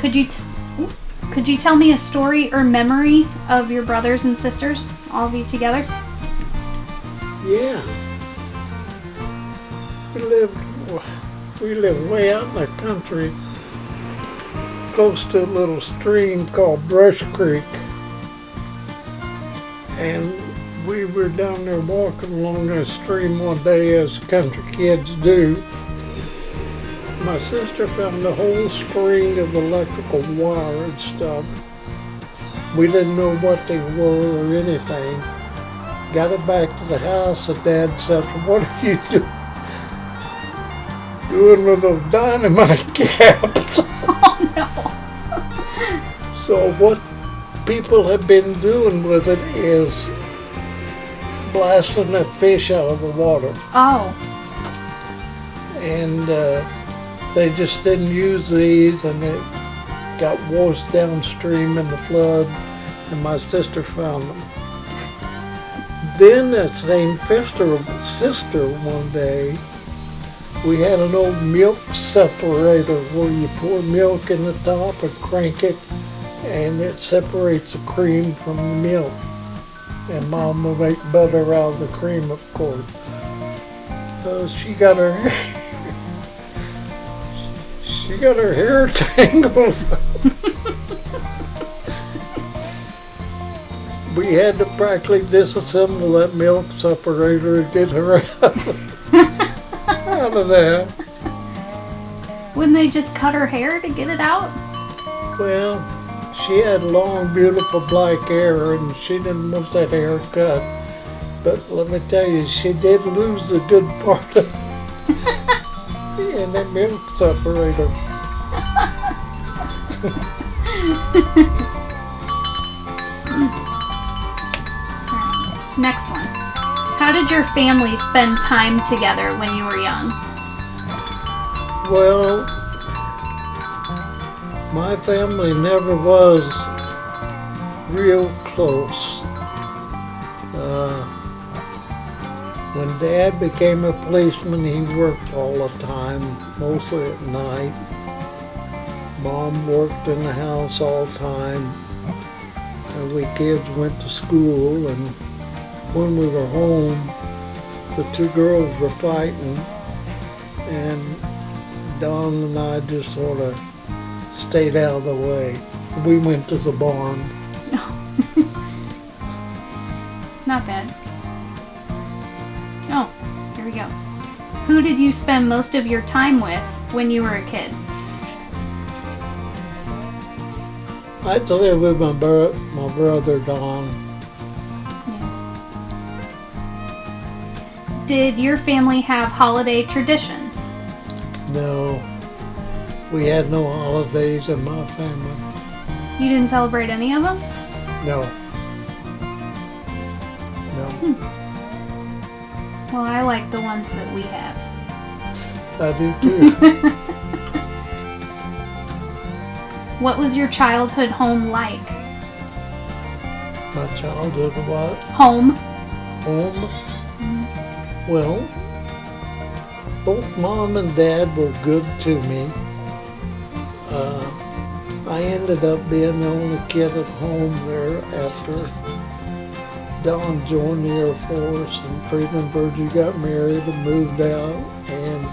Could you could you tell me a story or memory of your brothers and sisters, all of you together? Yeah. We live way out in the country, close to a little stream called Brush Creek. And we were down there walking along that stream one day, as country kids do. My sister found a whole string of electrical wire and stuff. We didn't know what they were or anything. Got it back to the house, and Dad said, "What are you doing with those dynamite caps?" Oh no. So what people have been doing with it is blasting that fish out of the water. Oh. And they just didn't use these, and it got washed downstream in the flood, and my sister found them. Then that same sister one day, we had an old milk separator where you pour milk in the top and crank it, and it separates the cream from the milk. And Mom will make butter out of the cream, of course. So she got her hair tangled. We had to practically disassemble that milk separator and get her out of there. Wouldn't they just cut her hair to get it out? Well, she had long, beautiful black hair, and she didn't want that hair cut. But let me tell you, she did lose the good part of in that milk separator. Next one. How did your family spend time together when you were young? Well, my family never was real close. When Dad became a policeman, he worked all the time, mostly at night. Mom worked in the house all the time. And we kids went to school, and when we were home, the two girls were fighting, and Don and I just sort of stayed out of the way. We went to the barn. Not bad. Oh, here we go. Who did you spend most of your time with when you were a kid? I'd live with my brother Don. Yeah. Did your family have holiday traditions? No, we had no holidays in my family. You didn't celebrate any of them? No. Well, I like the ones that we have. I do too. What was your childhood home like? My childhood what? Home. Home? Well, both Mom and Dad were good to me. I ended up being the only kid at home there after Don joined the Air Force and Freedom and Virgie got married and moved out, and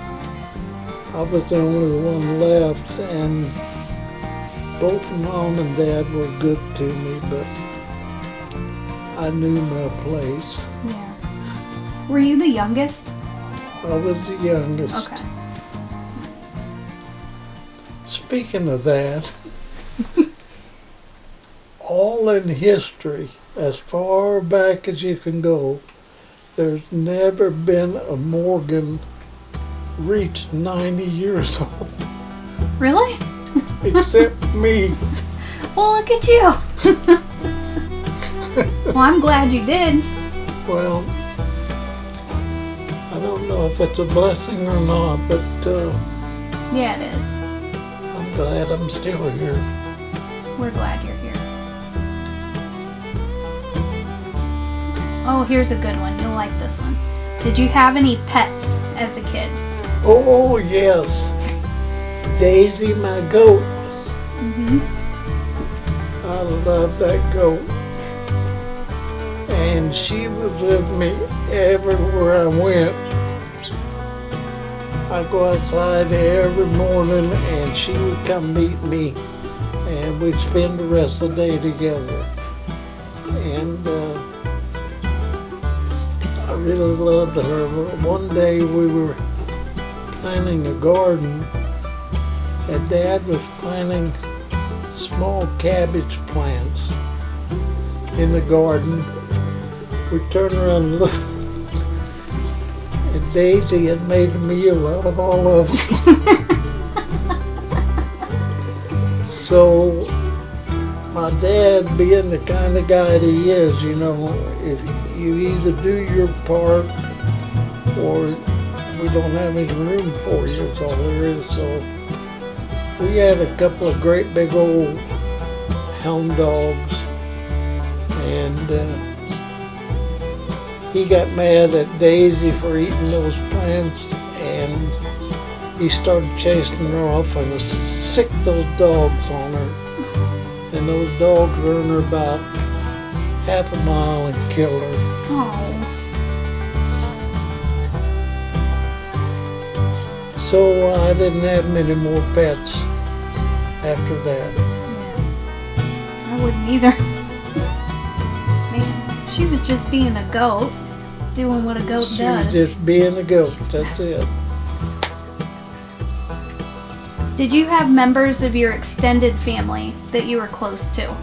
I was the only one left, and both Mom and Dad were good to me, but I knew my place. Yeah. Were you the youngest? I was the youngest. Okay. Speaking of that, all in history, as far back as you can go, there's never been a Morgan reach 90 years old. Really? Except me. Well, look at you. Well, I'm glad you did. Well, I don't know if it's a blessing or not, but Yeah, it is. I'm glad I'm still here. We're glad you're here. Oh, here's a good one. You'll like this one. Did you have any pets as a kid? Oh, yes. Daisy, my goat. Mm-hmm. I love that goat. And she was with me everywhere I went. I'd go outside every morning and she would come meet me and we'd spend the rest of the day together. And I really loved her. One day we were planting a garden and Dad was planting small cabbage plants in the garden. We turned around and looked, and Daisy had made a meal out of all of them. So my dad, being the kind of guy that he is, you know, if you either do your part or we don't have any room for you, that's all there is. So we had a couple of great big old hound dogs, and he got mad at Daisy for eating those plants, and he started chasing her off and sicked those dogs on her. And those dogs ran her about half a mile and killed her. Oh. So I didn't have many more pets after that. Yeah. I wouldn't either. Man, she was just being a goat, doing what a goat She does. was just being a goat, that's it. Did you have members of your extended family that you were close to?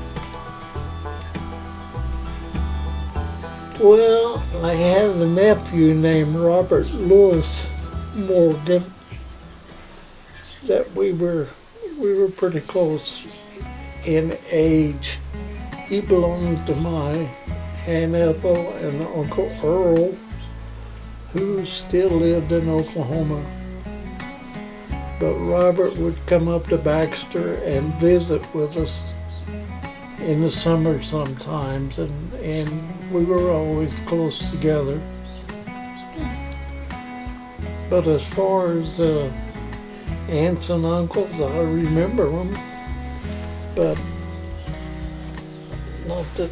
Well, I had a nephew named Robert Lewis Morgan that we were pretty close in age. He belonged to my Aunt Ethel and Uncle Earl, who still lived in Oklahoma. But Robert would come up to Baxter and visit with us in the summer sometimes, and we were always close together. But as far as aunts and uncles, I remember them, but not that,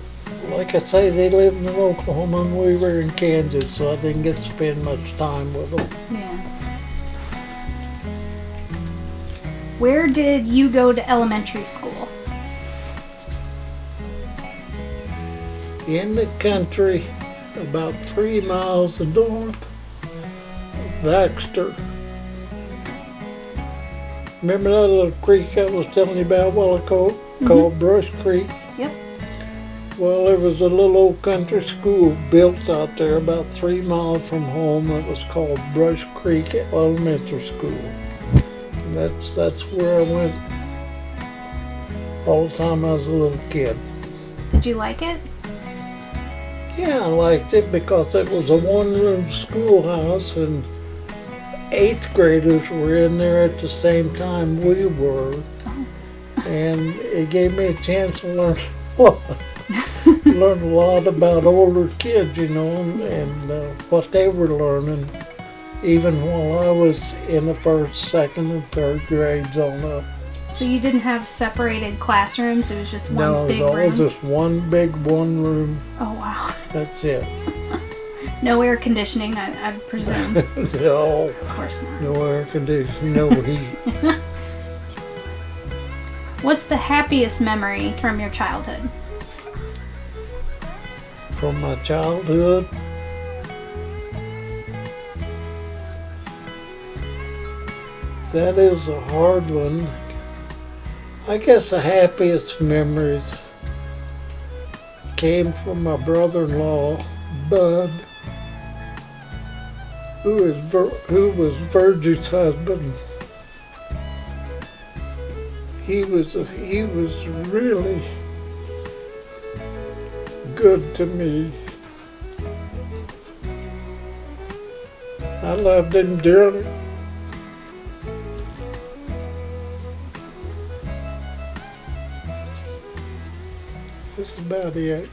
like I say, they lived in Oklahoma and we were in Kansas, so I didn't get to spend much time with them. Yeah. Where did you go to elementary school? In the country, about 3 miles north of Baxter. Remember that little creek I was telling you about a while ago, called Brush Creek? Yep. Well, there was a little old country school built out there about 3 miles from home that was called Brush Creek Elementary School. And that's where I went all the time I was a little kid. Did you like it? Yeah, I liked it because it was a one-room schoolhouse and 8th graders were in there at the same time we were. Oh. And it gave me a chance to learn a lot about older kids, you know, and what they were learning, even while I was in the 1st, 2nd, and 3rd grades on up. So you didn't have separated classrooms? It was just one big No, it was room? all just one big one room. Oh, wow. That's it. No air conditioning, I presume. No, Of course not. no air conditioning, no heat. What's the happiest memory from your childhood? From my childhood, that is a hard one. I guess the happiest memories came from my brother-in-law, Bud, who was Virgie's husband. He was really good to me. I loved him dearly. This is about it.